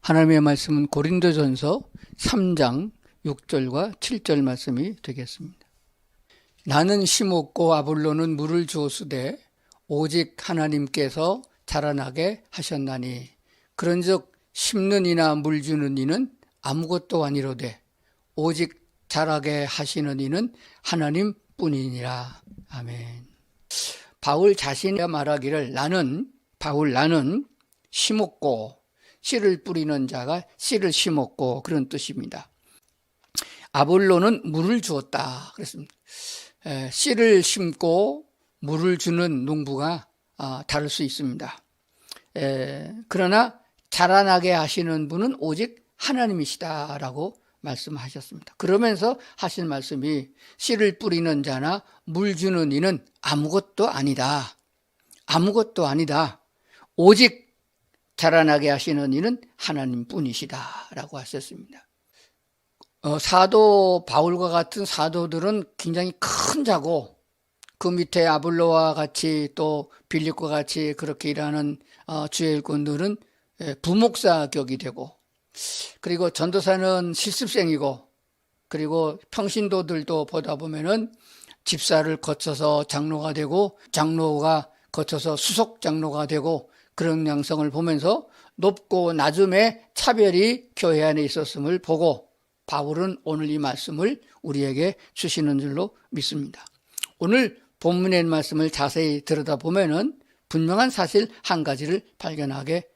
하나님의 말씀은 고린도전서 3장 6절과 7절 말씀이 되겠습니다. 나는 심었고 아볼로는 물을 주었으되 오직 하나님께서 자라나게 하셨나니 그런즉 심는 이나 물 주는 이는 아무것도 아니로되 오직 자라게 하시는 이는 하나님뿐이니라. 아멘. 바울 자신이 말하기를 나는 심었고 씨를 뿌리는 자가 씨를 심었고 그런 뜻입니다. 아볼로는 물을 주었다 그랬습니다. 씨를 심고 물을 주는 농부가 다를 수 있습니다. 그러나 자라나게 하시는 분은 오직 하나님이시다라고 말씀하셨습니다. 그러면서 하신 말씀이 씨를 뿌리는 자나 물 주는 이는 아무것도 아니다. 아무것도 아니다. 오직 자라나게 하시는 이는 하나님뿐이시다라고 하셨습니다. 사도 바울과 같은 사도들은 굉장히 큰 자고 그 밑에 아볼로와 같이 또 빌립과 같이 그렇게 일하는 주의 일꾼들은 부목사격이 되고 그리고 전도사는 실습생이고 그리고 평신도들도 보다 보면은 집사를 거쳐서 장로가 되고 장로가 거쳐서 수석 장로가 되고 그런 양성을 보면서 높고 낮음의 차별이 교회 안에 있었음을 보고 바울은 오늘 이 말씀을 우리에게 주시는 줄로 믿습니다. 오늘 본문의 말씀을 자세히 들여다보면은 분명한 사실 한 가지를 발견하게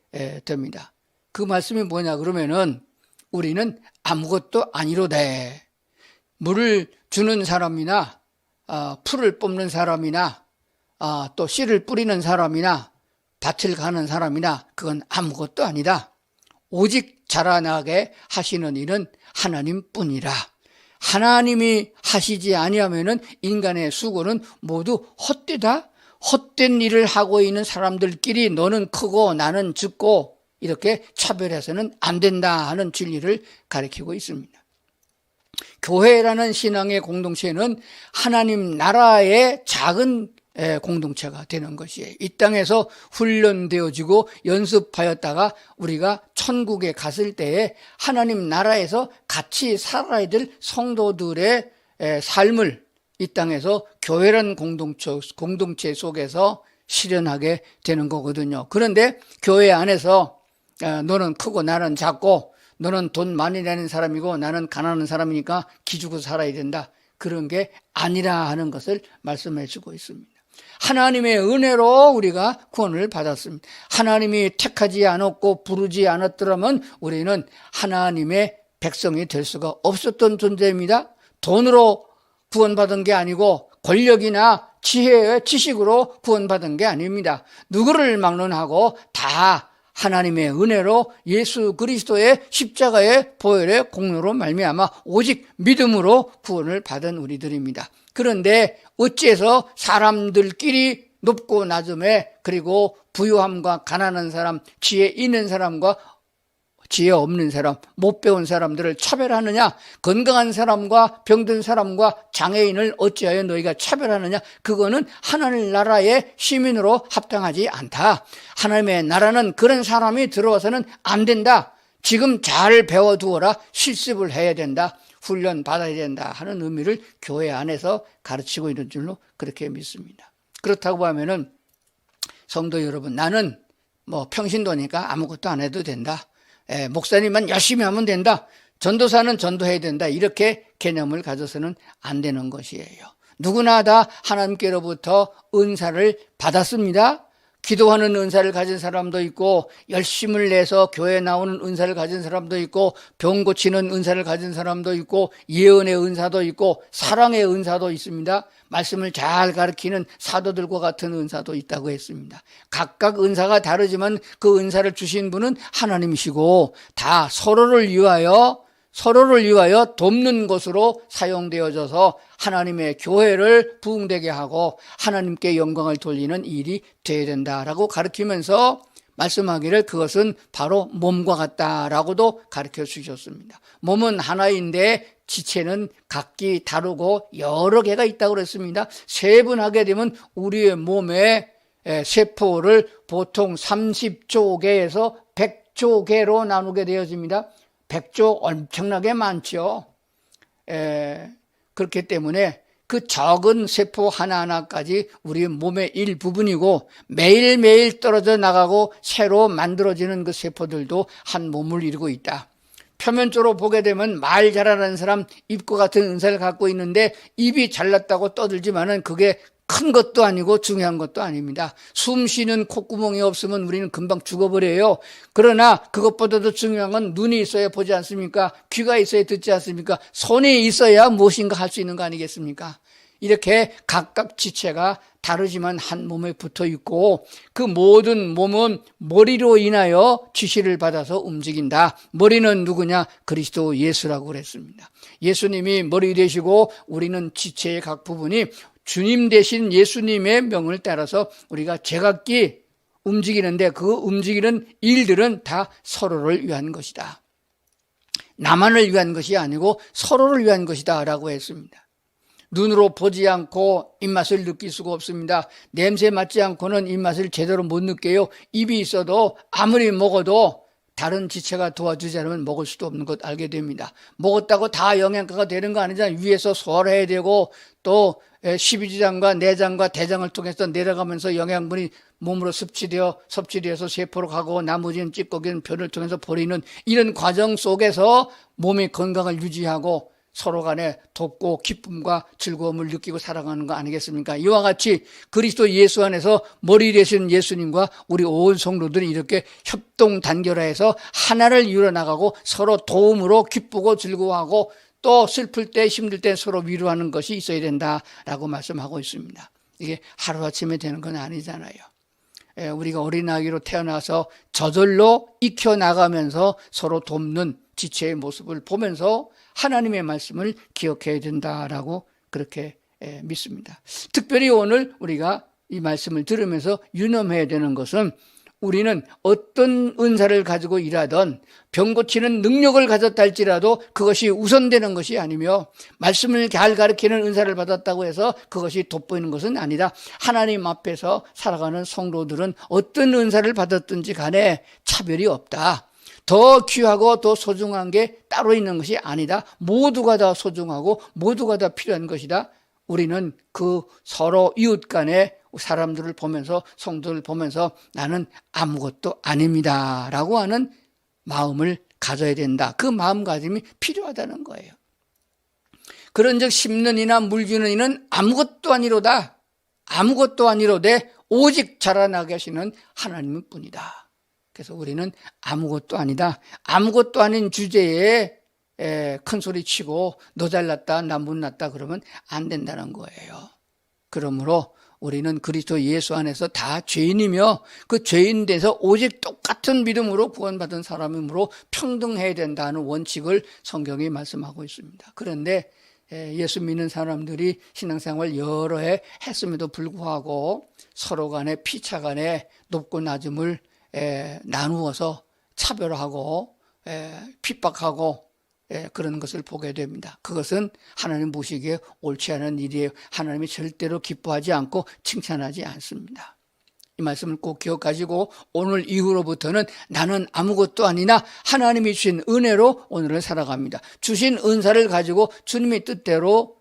됩니다. 그 말씀이 뭐냐 그러면은 우리는 아무것도 아니로되 물을 주는 사람이나 풀을 뽑는 사람이나 또 씨를 뿌리는 사람이나 밭을 가는 사람이나 그건 아무것도 아니다. 오직 자라나게 하시는 이는 하나님뿐이라. 하나님이 하시지 아니하면은 인간의 수고는 모두 헛되다. 헛된 일을 하고 있는 사람들끼리 너는 크고 나는 적고 이렇게 차별해서는 안 된다 하는 진리를 가리키고 있습니다. 교회라는 신앙의 공동체는 하나님 나라의 작은 공동체가 되는 것이에요. 이 땅에서 훈련되어지고 연습하였다가 우리가 천국에 갔을 때에 하나님 나라에서 같이 살아야 될 성도들의 삶을 이 땅에서 교회라는 공동체 속에서 실현하게 되는 거거든요. 그런데 교회 안에서 너는 크고 나는 작고 너는 돈 많이 내는 사람이고 나는 가난한 사람이니까 기죽어 살아야 된다. 그런 게 아니라 하는 것을 말씀해 주고 있습니다. 하나님의 은혜로 우리가 구원을 받았습니다. 하나님이 택하지 않았고 부르지 않았더라면 우리는 하나님의 백성이 될 수가 없었던 존재입니다. 돈으로 구원받은 게 아니고 권력이나 지혜의 지식으로 구원받은 게 아닙니다. 누구를 막론하고 다 하나님의 은혜로 예수 그리스도의 십자가의 보혈의 공로로 말미암아 오직 믿음으로 구원을 받은 우리들입니다. 그런데 어째서 사람들끼리 높고 낮음에 그리고 부유함과 가난한 사람, 지혜 있는 사람과 지혜 없는 사람, 못 배운 사람들을 차별하느냐? 건강한 사람과 병든 사람과 장애인을 어찌하여 너희가 차별하느냐? 그거는 하나님 나라의 시민으로 합당하지 않다. 하나님의 나라는 그런 사람이 들어와서는 안 된다. 지금 잘 배워두어라. 실습을 해야 된다. 훈련 받아야 된다 하는 의미를 교회 안에서 가르치고 있는 줄로 그렇게 믿습니다. 그렇다고 하면은 성도 여러분, 나는 평신도니까 아무것도 안 해도 된다. 목사님만 열심히 하면 된다. 전도사는 전도해야 된다. 이렇게 개념을 가져서는 안 되는 것이에요. 누구나 다 하나님께로부터 은사를 받았습니다. 기도하는 은사를 가진 사람도 있고 열심을 내서 교회에 나오는 은사를 가진 사람도 있고 병 고치는 은사를 가진 사람도 있고 예언의 은사도 있고 사랑의 은사도 있습니다. 말씀을 잘 가르치는 사도들과 같은 은사도 있다고 했습니다. 각각 은사가 다르지만 그 은사를 주신 분은 하나님이시고 다 서로를 위하여 돕는 것으로 사용되어져서 하나님의 교회를 부흥되게 하고 하나님께 영광을 돌리는 일이 되어야 된다라고 가르치면서 말씀하기를 그것은 바로 몸과 같다라고도 가르쳐 주셨습니다. 몸은 하나인데 지체는 각기 다르고 여러 개가 있다고 그랬습니다. 세분하게 되면 우리의 몸에 세포를 보통 30조 개에서 100조 100조 개로 나누게 되어집니다. 100조 엄청나게 많죠. 그렇기 때문에 그 적은 세포 하나하나까지 우리 몸의 일부분이고 매일매일 떨어져 나가고 새로 만들어지는 그 세포들도 한 몸을 이루고 있다. 표면적으로 보게 되면 말 잘하는 사람 입과 같은 은사를 갖고 있는데 입이 잘났다고 떠들지만은 그게 큰 것도 아니고 중요한 것도 아닙니다. 숨 쉬는 콧구멍이 없으면 우리는 금방 죽어버려요. 그러나 그것보다도 중요한 건 눈이 있어야 보지 않습니까? 귀가 있어야 듣지 않습니까? 손이 있어야 무엇인가 할 수 있는 거 아니겠습니까? 이렇게 각각 지체가 다르지만 한 몸에 붙어 있고 그 모든 몸은 머리로 인하여 지시를 받아서 움직인다. 머리는 누구냐? 그리스도 예수라고 그랬습니다. 예수님이 머리 되시고 우리는 지체의 각 부분이 주님 대신 예수님의 명을 따라서 우리가 제각기 움직이는데 그 움직이는 일들은 다 서로를 위한 것이다. 나만을 위한 것이 아니고 서로를 위한 것이다 라고 했습니다. 눈으로 보지 않고 입맛을 느낄 수가 없습니다. 냄새 맡지 않고는 입맛을 제대로 못 느껴요. 입이 있어도 아무리 먹어도 다른 지체가 도와주지 않으면 먹을 수도 없는 것 알게 됩니다. 먹었다고 다 영양가가 되는 거 아니잖아요. 위에서 소화를 해야 되고 또 십이지장과 내장과 대장을 통해서 내려가면서 영양분이 몸으로 섭취되어서 세포로 가고 나머지는 찌꺼기는 변을 통해서 버리는 이런 과정 속에서 몸의 건강을 유지하고 서로 간에 돕고 기쁨과 즐거움을 느끼고 살아가는 거 아니겠습니까? 이와 같이 그리스도 예수 안에서 머리 되신 예수님과 우리 온 성도들이 이렇게 협동 단결해서 하나를 이루어나가고 서로 도움으로 기쁘고 즐거워하고 또 슬플 때 힘들 때 서로 위로하는 것이 있어야 된다라고 말씀하고 있습니다. 이게 하루아침에 되는 건 아니잖아요. 우리가 어린아기로 태어나서 저절로 익혀나가면서 서로 돕는 지체의 모습을 보면서 하나님의 말씀을 기억해야 된다라고 그렇게 믿습니다. 특별히 오늘 우리가 이 말씀을 들으면서 유념해야 되는 것은 우리는 어떤 은사를 가지고 일하던 병 고치는 능력을 가졌다 할지라도 그것이 우선되는 것이 아니며 말씀을 잘 가르치는 은사를 받았다고 해서 그것이 돋보이는 것은 아니다. 하나님 앞에서 살아가는 성도들은 어떤 은사를 받았든지 간에 차별이 없다. 더 귀하고 더 소중한 게 따로 있는 것이 아니다. 모두가 다 소중하고 모두가 다 필요한 것이다. 우리는 그 서로 이웃 간의 사람들을 보면서 성도를 보면서 나는 아무것도 아닙니다 라고 하는 마음을 가져야 된다. 그 마음가짐이 필요하다는 거예요. 그런즉 심는 이나 물 주는 이는 아무것도 아니로다. 아무것도 아니로되 오직 자라나게 하시는 하나님 뿐이다. 그래서 우리는 아무것도 아니다. 아무것도 아닌 주제에 큰 소리 치고 너 잘났다 나 못났다 그러면 안 된다는 거예요. 그러므로 우리는 그리스도 예수 안에서 다 죄인이며 그 죄인 돼서 오직 똑같은 믿음으로 구원받은 사람이므로 평등해야 된다는 원칙을 성경이 말씀하고 있습니다. 그런데 예수 믿는 사람들이 신앙생활 여러 해 했음에도 불구하고 서로 간에 피차 간에 높고 낮음을 나누어서 차별하고 핍박하고 그런 것을 보게 됩니다. 그것은 하나님 보시기에 옳지 않은 일이에요. 하나님이 절대로 기뻐하지 않고 칭찬하지 않습니다. 이 말씀을 꼭 기억하시고 오늘 이후로부터는 나는 아무것도 아니나 하나님이 주신 은혜로 오늘을 살아갑니다. 주신 은사를 가지고 주님의 뜻대로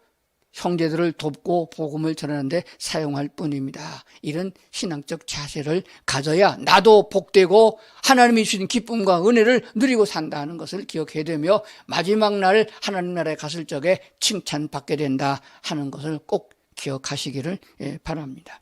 형제들을 돕고 복음을 전하는데 사용할 뿐입니다. 이런 신앙적 자세를 가져야 나도 복되고 하나님이 주신 기쁨과 은혜를 누리고 산다는 것을 기억해야 되며 마지막 날 하나님 나라에 갔을 적에 칭찬받게 된다 하는 것을 꼭 기억하시기를 바랍니다.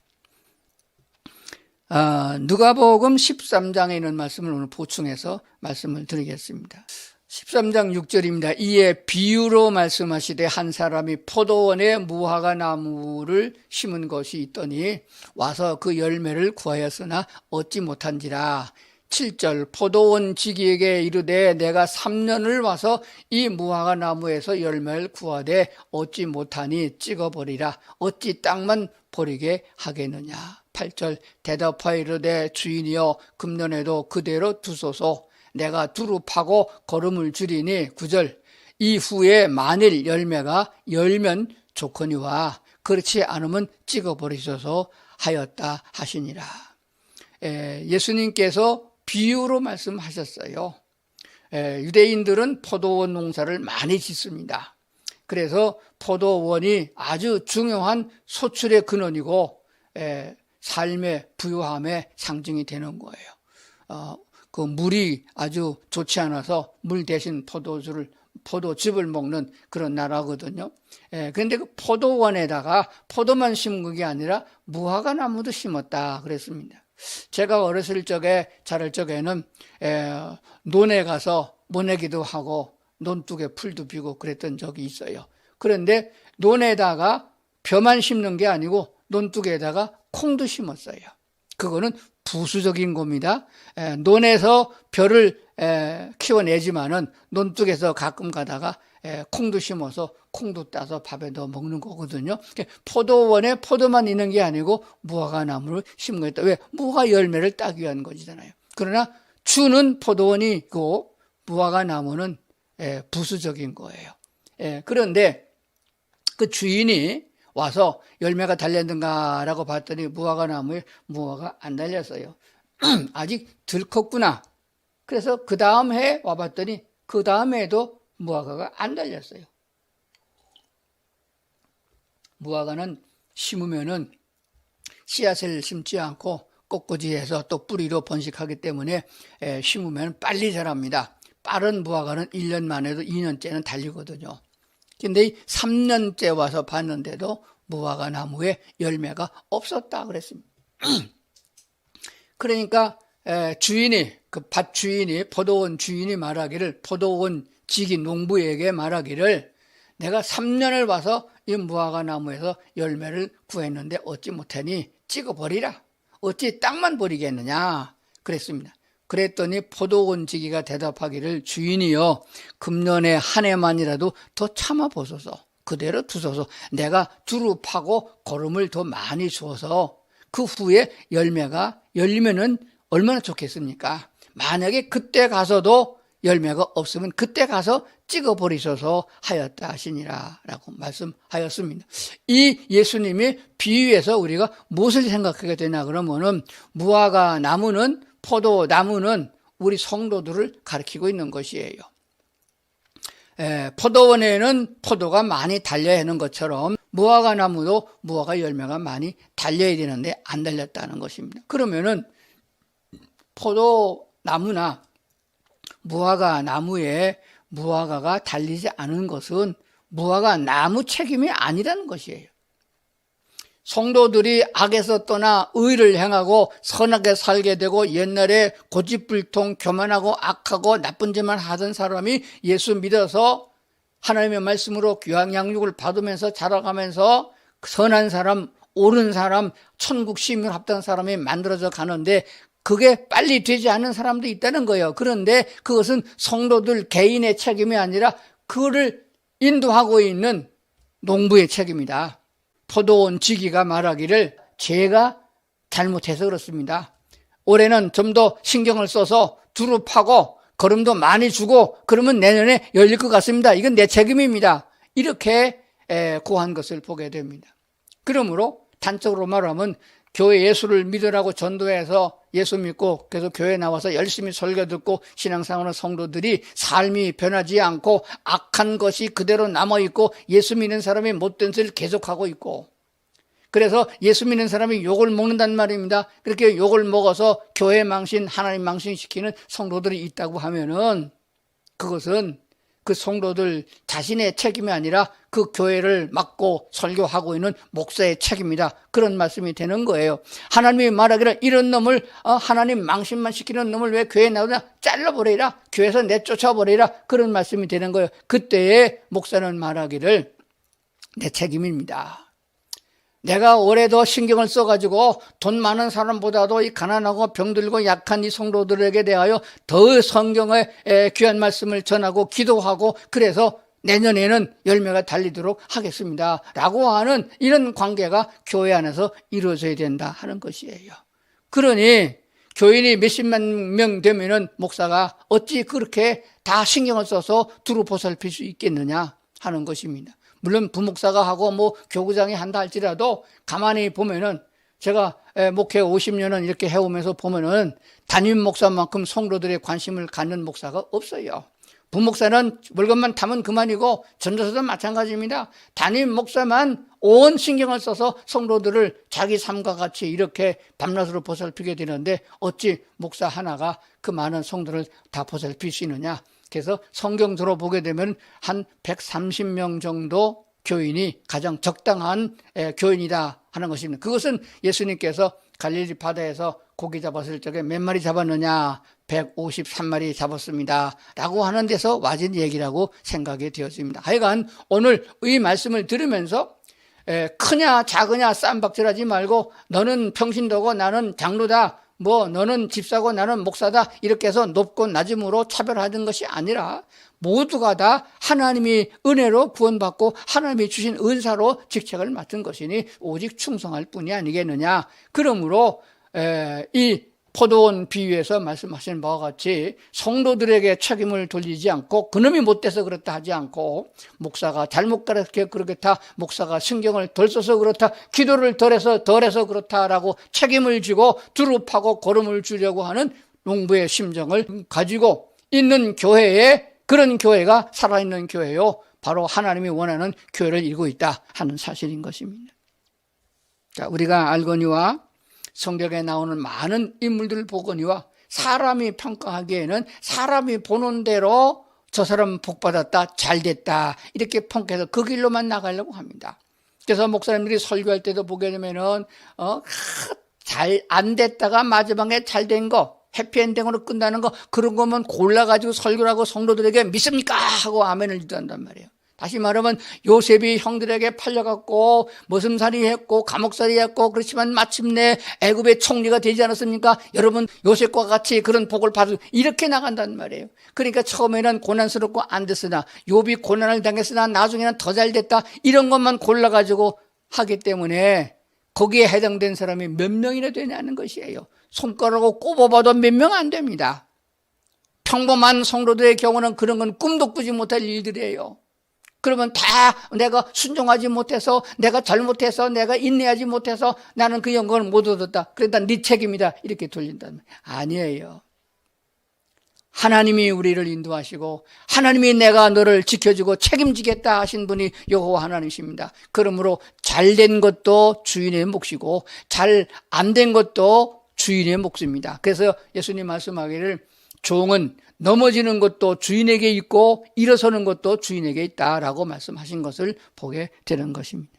누가복음 13장에 있는 말씀을 오늘 보충해서 말씀을 드리겠습니다. 13장 6절입니다. 이에 비유로 말씀하시되 한 사람이 포도원에 무화과 나무를 심은 것이 있더니 와서 그 열매를 구하였으나 얻지 못한지라. 7절 포도원 지기에게 이르되 내가 3년을 와서 이 무화과 나무에서 열매를 구하되 얻지 못하니 찍어버리라. 어찌 땅만 버리게 하겠느냐. 8절 대답하여 이르되 주인이여 금년에도 그대로 두소서. 내가 두루 파고 거름을 줄이니 9절 이후에 만일 열매가 열면 좋거니와 그렇지 않으면 찍어버리소서 하였다 하시니라. 예수님께서 비유로 말씀하셨어요. 유대인들은 포도원 농사를 많이 짓습니다. 그래서 포도원이 아주 중요한 소출의 근원이고 삶의 부유함의 상징이 되는 거예요. 그 물이 아주 좋지 않아서 물 대신 포도즙을 먹는 그런 나라거든요. 그런데 그 포도원에다가 포도만 심은 게 아니라 무화과 나무도 심었다 그랬습니다. 제가 어렸을 적에 자랄 적에는 논에 가서 모내기도 하고 논둑에 풀도 피고 그랬던 적이 있어요. 그런데 논에다가 벼만 심는 게 아니고 논둑에다가 콩도 심었어요. 그거는 부수적인 겁니다. 논에서 벼를 키워내지만은 논둑에서 가끔 가다가 콩도 심어서 콩도 따서 밥에 넣어 먹는 거거든요. 포도원에 포도만 있는 게 아니고 무화과 나무를 심은 거였다. 왜? 무화과 열매를 따기 위한 것이잖아요. 그러나 주는 포도원이 있고 무화과 나무는 부수적인 거예요. 그런데 그 주인이 와서 열매가 달렸는가라고 봤더니 무화과 나무에 무화과가 안 달렸어요. 아직 덜 컸구나. 그래서 그 다음 해 와봤더니 그 다음 해에도 무화과가 안 달렸어요. 무화과는 심으면은 씨앗을 심지 않고 꺾어지해서 또 뿌리로 번식하기 때문에 심으면 빨리 자랍니다. 빠른 무화과는 1년 만에도 2년째는 달리거든요. 근데 3년째 와서 봤는데도 무화과 나무에 열매가 없었다 그랬습니다. 그러니까 주인이, 그 밭 주인이, 포도원 주인이 말하기를, 포도원 지기 농부에게 말하기를, 내가 3년을 와서 이 무화과 나무에서 열매를 구했는데 얻지 못하니 찍어버리라. 어찌 땅만 버리겠느냐 그랬습니다. 그랬더니 포도원 지기가 대답하기를, 주인이여, 금년에 한 해만이라도 더 참아보소서. 그대로 두소서. 내가 두루 파고 거름을 더 많이 주어서 그 후에 열매가 열리면은 얼마나 좋겠습니까? 만약에 그때 가서도 열매가 없으면 그때 가서 찍어버리소서 하였다 하시니라 라고 말씀하였습니다. 이 예수님이 비유에서 우리가 무엇을 생각하게 되냐 그러면은 무화과 나무는, 포도나무는 우리 성도들을 가리키고 있는 것이에요. 포도원에는 포도가 많이 달려야 하는 것처럼 무화과 나무도 무화과 열매가 많이 달려야 되는데 안 달렸다는 것입니다. 그러면은 포도나무나 무화과 나무에 무화과가 달리지 않은 것은 무화과 나무 책임이 아니라는 것이에요. 성도들이 악에서 떠나 의를 행하고 선하게 살게 되고 옛날에 고집불통 교만하고 악하고 나쁜 짓만 하던 사람이 예수 믿어서 하나님의 말씀으로 귀한 양육을 받으면서 자라가면서 선한 사람, 옳은 사람, 천국 시민을 합당한 사람이 만들어져 가는데 그게 빨리 되지 않는 사람도 있다는 거예요. 그런데 그것은 성도들 개인의 책임이 아니라 그를 인도하고 있는 농부의 책임이다. 포도원 지기가 말하기를, 제가 잘못해서 그렇습니다. 올해는 좀 더 신경을 써서 두루 파고 거름도 많이 주고 그러면 내년에 열릴 것 같습니다. 이건 내 책임입니다. 이렇게 고한 것을 보게 됩니다. 그러므로 단적으로 말하면 교회 예수를 믿으라고 전도해서 예수 믿고 계속 교회 나와서 열심히 설교 듣고 신앙생활하는 성도들이 삶이 변하지 않고 악한 것이 그대로 남아있고 예수 믿는 사람이 못된 짓을 계속하고 있고, 그래서 예수 믿는 사람이 욕을 먹는단 말입니다. 그렇게 욕을 먹어서 교회 망신, 하나님 망신시키는 성도들이 있다고 하면은 그것은 그 성도들 자신의 책임이 아니라 그 교회를 맡고 설교하고 있는 목사의 책임이다. 그런 말씀이 되는 거예요. 하나님이 말하기를, 이런 놈을, 하나님 망신만 시키는 놈을 왜 교회에 나오냐? 잘라버리라. 교회에서 내쫓아버리라. 그런 말씀이 되는 거예요. 그때에 목사는 말하기를, 내 책임입니다. 내가 올해도 신경을 써가지고 돈 많은 사람보다도 이 가난하고 병들고 약한 이 성도들에게 대하여 더 성경의 귀한 말씀을 전하고 기도하고 그래서 내년에는 열매가 달리도록 하겠습니다 라고 하는 이런 관계가 교회 안에서 이루어져야 된다 하는 것이에요. 그러니 교인이 몇십만 명 되면은 목사가 어찌 그렇게 다 신경을 써서 두루 보살필 수 있겠느냐 하는 것입니다. 물론 부목사가 하고 뭐 교구장이 한다 할지라도 가만히 보면은 제가 목회 50년은 이렇게 해오면서 보면은 담임 목사만큼 성도들의 관심을 갖는 목사가 없어요. 부목사는 물건만 타면 그만이고 전도사도 마찬가지입니다. 담임 목사만 온 신경을 써서 성도들을 자기 삶과 같이 이렇게 밤낮으로 보살피게 되는데 어찌 목사 하나가 그 많은 성도를 다 보살필 수 있느냐. 그래서 성경적으로 보게 되면 한 130명 정도 교인이 가장 적당한 교인이다 하는 것입니다. 그것은 예수님께서 갈릴리 바다에서 고기 잡았을 적에 몇 마리 잡았느냐? 153마리 잡았습니다 라고 하는 데서 와진 얘기라고 생각이 되었습니다. 하여간 오늘 이 말씀을 들으면서 크냐 작으냐 쌈박질하지 말고 너는 평신도고 나는 장로다, 뭐 너는 집사고 나는 목사다, 이렇게 해서 높고 낮음으로 차별하는 것이 아니라 모두가 다 하나님이 은혜로 구원받고 하나님이 주신 은사로 직책을 맡은 것이니 오직 충성할 뿐이 아니겠느냐. 그러므로 이 포도원 비유에서 말씀하신 바와 같이 성도들에게 책임을 돌리지 않고 그놈이 못돼서 그렇다 하지 않고, 목사가 잘못 가르쳐 그렇다, 목사가 신경을 덜 써서 그렇다, 기도를 덜해서 그렇다라고 책임을 지고 두릅하고 고름을 주려고 하는 농부의 심정을 가지고 있는 교회에, 그런 교회가 살아있는 교회요, 바로 하나님이 원하는 교회를 이루고 있다 하는 사실인 것입니다. 자, 우리가 알거니와 성경에 나오는 많은 인물들을 보거니와 사람이 평가하기에는 사람이 보는 대로 저 사람 복받았다, 잘됐다, 이렇게 평가해서 그 길로만 나가려고 합니다. 그래서 목사님들이 설교할 때도 보게 되면은 잘 안 됐다가 마지막에 잘 된 거, 해피엔딩으로 끝나는 거, 그런 거면 골라가지고 설교를 하고 성도들에게 믿습니까? 하고 아멘을 기도한단 말이에요. 다시 말하면 요셉이 형들에게 팔려갔고 머슴살이 했고 감옥살이 했고, 그렇지만 마침내 애굽의 총리가 되지 않았습니까? 여러분 요셉과 같이 그런 복을 받을, 이렇게 나간단 말이에요. 그러니까 처음에는 고난스럽고 안 됐으나, 욥이 고난을 당했으나 나중에는 더 잘 됐다, 이런 것만 골라가지고 하기 때문에 거기에 해당된 사람이 몇 명이나 되냐는 것이에요. 손가락으로 꼽아봐도 몇 명 안 됩니다. 평범한 성도들의 경우는 그런 건 꿈도 꾸지 못할 일들이에요. 그러면 다 내가 순종하지 못해서, 내가 잘못해서, 내가 인내하지 못해서 나는 그 영광을 못 얻었다, 그러니까 네 책임이다, 이렇게 돌린다는 거예요. 아니에요. 하나님이 우리를 인도하시고 하나님이 내가 너를 지켜주고 책임지겠다 하신 분이 여호와 하나님이십니다. 그러므로 잘된 것도 주인의 몫이고 잘 안 된 것도 주인의 몫입니다. 그래서 예수님 말씀하기를 종은 넘어지는 것도 주인에게 있고 일어서는 것도 주인에게 있다라고 말씀하신 것을 보게 되는 것입니다.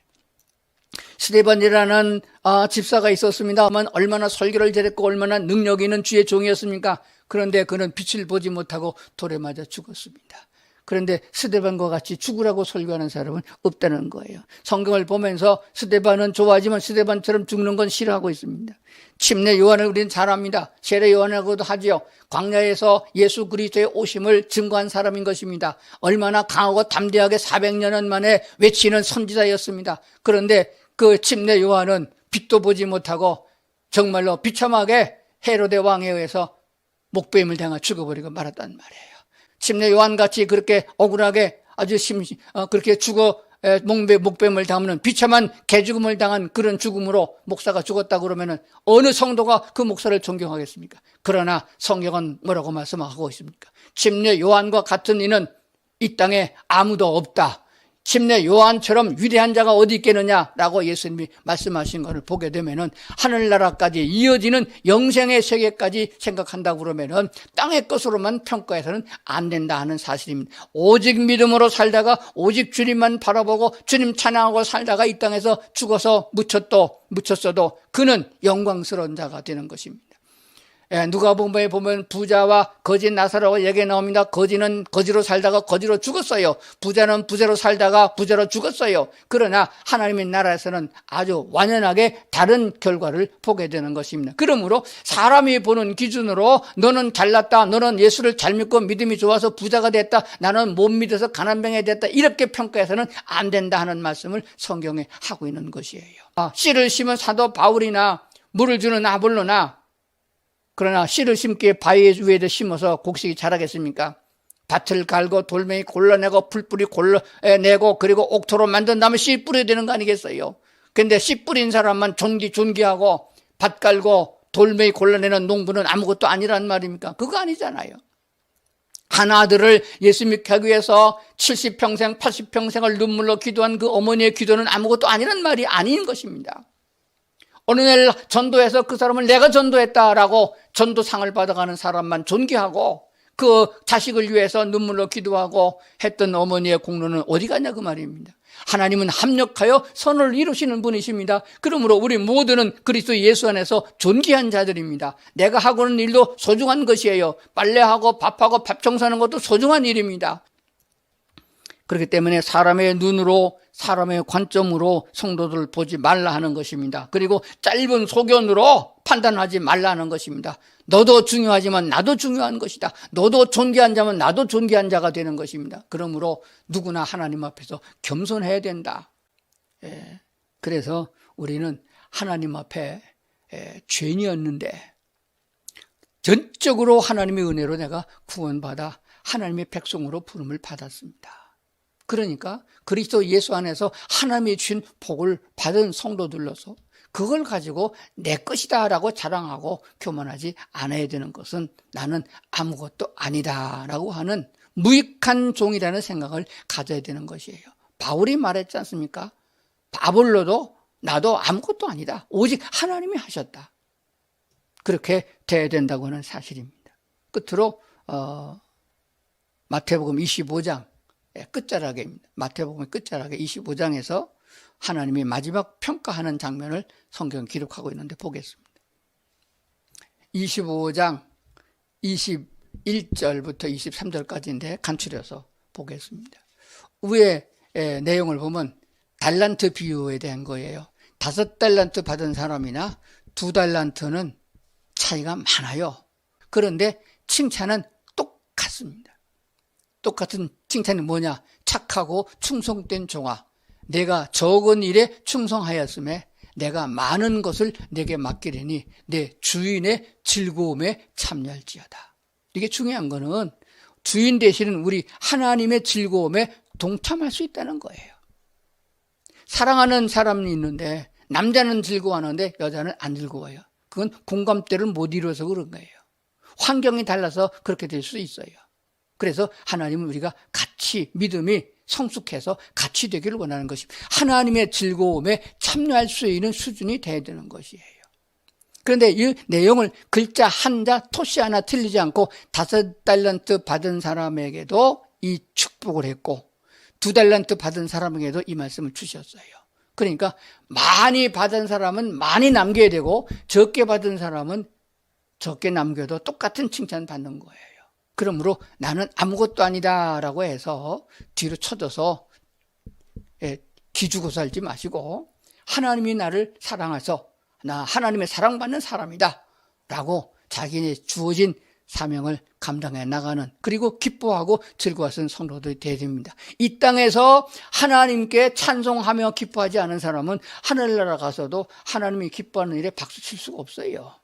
스데반이라는 집사가 있었습니다. 얼마나 설교를 잘했고 얼마나 능력 있는 주의 종이었습니까? 그런데 그는 빛을 보지 못하고 돌에 맞아 죽었습니다. 그런데 스데반과 같이 죽으라고 설교하는 사람은 없다는 거예요. 성경을 보면서 스데반은 좋아하지만 스데반처럼 죽는 건 싫어하고 있습니다. 침례 요한을 우리는 잘 압니다. 세례 요한하고도 하지요. 광야에서 예수 그리스도의 오심을 증거한 사람인 것입니다. 얼마나 강하고 담대하게 400년 만에 외치는 선지자였습니다. 그런데 그 침례 요한은 빛도 보지 못하고 정말로 비참하게 헤로데 왕에 의해서 목배임을 당하 죽어버리고 말았단 말이에요. 침례 요한같이 그렇게 억울하게 아주 그렇게 목배임을 당하는 비참한 개죽음을 당한 그런 죽음으로 목사가 죽었다 그러면은 어느 성도가 그 목사를 존경하겠습니까? 그러나 성경은 뭐라고 말씀하고 있습니까? 침례 요한과 같은 이는 이 땅에 아무도 없다. 침례 요한처럼 위대한 자가 어디 있겠느냐라고 예수님이 말씀하신 것을 보게 되면은 하늘나라까지 이어지는 영생의 세계까지 생각한다고 그러면은 땅의 것으로만 평가해서는 안 된다 하는 사실입니다. 오직 믿음으로 살다가 오직 주님만 바라보고 주님 찬양하고 살다가 이 땅에서 죽어서 묻혔어도 그는 영광스러운 자가 되는 것입니다. 누가복음에 보면 부자와 거지 나사로가 얘기 나옵니다. 거지는 거지로 살다가 거지로 죽었어요. 부자는 부자로 살다가 부자로 죽었어요. 그러나 하나님의 나라에서는 아주 완연하게 다른 결과를 보게 되는 것입니다. 그러므로 사람이 보는 기준으로 너는 잘났다, 너는 예수를 잘 믿고 믿음이 좋아서 부자가 됐다, 나는 못 믿어서 가난병이 됐다, 이렇게 평가해서는 안 된다 하는 말씀을 성경에 하고 있는 것이에요. 씨를 심은 사도 바울이나 물을 주는 아볼로나, 그러나 씨를 심기에 바위 위에다 심어서 곡식이 자라겠습니까? 밭을 갈고 돌멩이 골라내고 풀뿌리 골라내고 그리고 옥토로 만든 다음에 씨 뿌려야 되는 거 아니겠어요? 근데 씨 뿌린 사람만 존귀하고 밭 갈고 돌멩이 골라내는 농부는 아무것도 아니란 말입니까? 그거 아니잖아요. 한 아들을 예수 믿게 하기 위해서 70평생, 80평생을 눈물로 기도한 그 어머니의 기도는 아무것도 아니란 말이 아닌 것입니다. 어느 날 전도해서 그 사람을 내가 전도했다라고 전도상을 받아가는 사람만 존귀하고 그 자식을 위해서 눈물로 기도하고 했던 어머니의 공로는 어디 갔냐 그 말입니다. 하나님은 합력하여 선을 이루시는 분이십니다. 그러므로 우리 모두는 그리스도 예수 안에서 존귀한 자들입니다. 내가 하고 있는 일도 소중한 것이에요. 빨래하고 밥하고 밥 청소하는 것도 소중한 일입니다. 그렇기 때문에 사람의 눈으로, 사람의 관점으로 성도들을 보지 말라 하는 것입니다. 그리고 짧은 소견으로 판단하지 말라 하는 것입니다. 너도 중요하지만 나도 중요한 것이다. 너도 존귀한 자면 나도 존귀한 자가 되는 것입니다. 그러므로 누구나 하나님 앞에서 겸손해야 된다. 그래서 우리는 하나님 앞에 죄인이었는데 전적으로 하나님의 은혜로 내가 구원받아 하나님의 백성으로 부름을 받았습니다. 그러니까 그리스도 예수 안에서 하나님이 주신 복을 받은 성도들로서 그걸 가지고 내 것이다 라고 자랑하고 교만하지 않아야 되는 것은 나는 아무것도 아니다 라고 하는 무익한 종이라는 생각을 가져야 되는 것이에요. 바울이 말했지 않습니까? 아볼로도 나도 아무것도 아니다. 오직 하나님이 하셨다. 그렇게 돼야 된다고 하는 사실입니다. 끝으로 마태복음 25장 끝자락입니다. 마태복음의 끝자락에 25장에서 하나님이 마지막 평가하는 장면을 성경 기록하고 있는데 보겠습니다. 25장 21절부터 23절까지인데 간추려서 보겠습니다. 위에 내용을 보면 달란트 비유에 대한 거예요. 5달란트 받은 사람이나 2달란트는 차이가 많아요. 그런데 칭찬은 똑같습니다. 똑같은 칭찬이 뭐냐? 착하고 충성된 종아, 내가 적은 일에 충성하였음에 내가 많은 것을 내게 맡기려니 내 주인의 즐거움에 참여할지어다. 이게 중요한 거는 주인 되시는 우리 하나님의 즐거움에 동참할 수 있다는 거예요. 사랑하는 사람이 있는데 남자는 즐거워하는데 여자는 안 즐거워요. 그건 공감대를 못 이루어서 그런 거예요. 환경이 달라서 그렇게 될 수 있어요. 그래서 하나님은 우리가 같이 믿음이 성숙해서 같이 되기를 원하는 것입니다. 하나님의 즐거움에 참여할 수 있는 수준이 돼야 되는 것이에요. 그런데 이 내용을 글자 한자 토시 하나 틀리지 않고 5달란트 받은 사람에게도 이 축복을 했고 2달란트 받은 사람에게도 이 말씀을 주셨어요. 그러니까 많이 받은 사람은 많이 남겨야 되고 적게 받은 사람은 적게 남겨도 똑같은 칭찬 받는 거예요. 그러므로 나는 아무것도 아니다 라고 해서 뒤로 쳐져서 기죽어 살지 마시고 하나님이 나를 사랑해서 나 하나님의 사랑받는 사람이다 라고 자기네 주어진 사명을 감당해 나가는, 그리고 기뻐하고 즐거워하는 성도들이 되어야 됩니다. 이 땅에서 하나님께 찬송하며 기뻐하지 않은 사람은 하늘나라 가서도 하나님이 기뻐하는 일에 박수 칠 수가 없어요.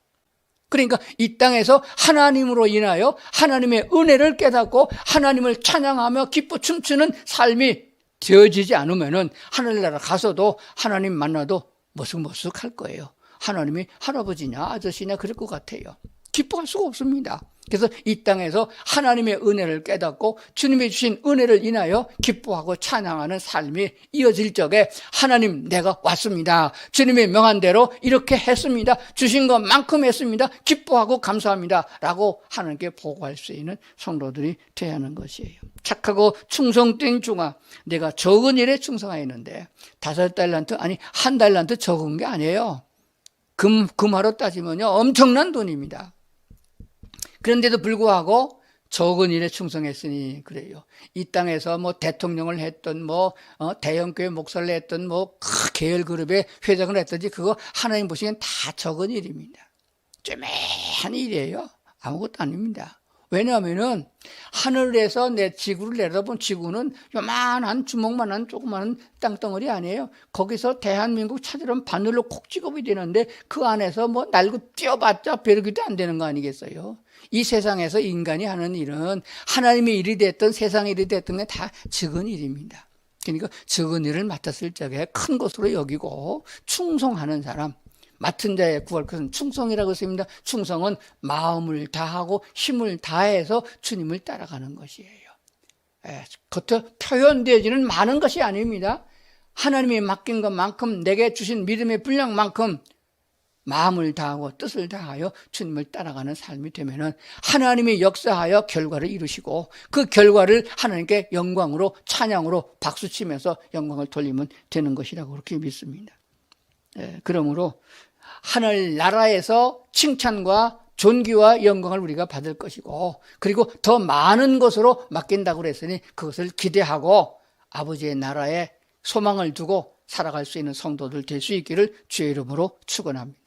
그러니까 이 땅에서 하나님으로 인하여 하나님의 은혜를 깨닫고 하나님을 찬양하며 기뻐 춤추는 삶이 되어지지 않으면은 하늘나라 가서도 하나님 만나도 머쓱머쓱할 거예요. 하나님이 할아버지냐 아저씨냐 그럴 것 같아요. 기뻐할 수가 없습니다. 그래서 이 땅에서 하나님의 은혜를 깨닫고 주님이 주신 은혜를 인하여 기뻐하고 찬양하는 삶이 이어질 적에 하나님 내가 왔습니다. 주님의 명한 대로 이렇게 했습니다. 주신 것만큼 했습니다. 기뻐하고 감사합니다. 라고 하나님께 보고할 수 있는 성도들이 되어야 하는 것이에요. 착하고 충성된 종아, 내가 적은 일에 충성하였는데 5달란트 아니 1달란트 적은 게 아니에요. 금화로 따지면요 엄청난 돈입니다. 그런데도 불구하고 적은 일에 충성했으니 그래요. 이 땅에서 뭐 대통령을 했던 대형교회 목사를 했던 계열 그룹의 회장을 했든지 그거 하나님 보시기엔 다 적은 일입니다. 쫌한 일이에요. 아무것도 아닙니다. 왜냐하면은 하늘에서 내 지구를 내려다본 지구는 요만한 주먹만한 조그마한 땅덩어리 아니에요. 거기서 대한민국 찾으려면 바늘로 콕 찍어야 되는데 그 안에서 날고 뛰어봤자 벼르기도 안 되는 거 아니겠어요? 이 세상에서 인간이 하는 일은 하나님의 일이 됐든 세상의 일이 됐든 다 적은 일입니다. 그러니까 적은 일을 맡았을 적에 큰 것으로 여기고 충성하는 사람, 맡은 자의 구할 것은 충성이라고 했습니다. 충성은 마음을 다하고 힘을 다해서 주님을 따라가는 것이에요. 겉으로 표현되어지는 많은 것이 아닙니다. 하나님이 맡긴 것만큼, 내게 주신 믿음의 분량만큼 마음을 다하고 뜻을 다하여 주님을 따라가는 삶이 되면은 하나님이 역사하여 결과를 이루시고, 그 결과를 하나님께 영광으로, 찬양으로 박수치면서 영광을 돌리면 되는 것이라고 그렇게 믿습니다. 그러므로 하늘나라에서 칭찬과 존귀와 영광을 우리가 받을 것이고, 그리고 더 많은 것으로 맡긴다고 그랬으니 그것을 기대하고 아버지의 나라에 소망을 두고 살아갈 수 있는 성도들 될 수 있기를 주의 이름으로 축원합니다.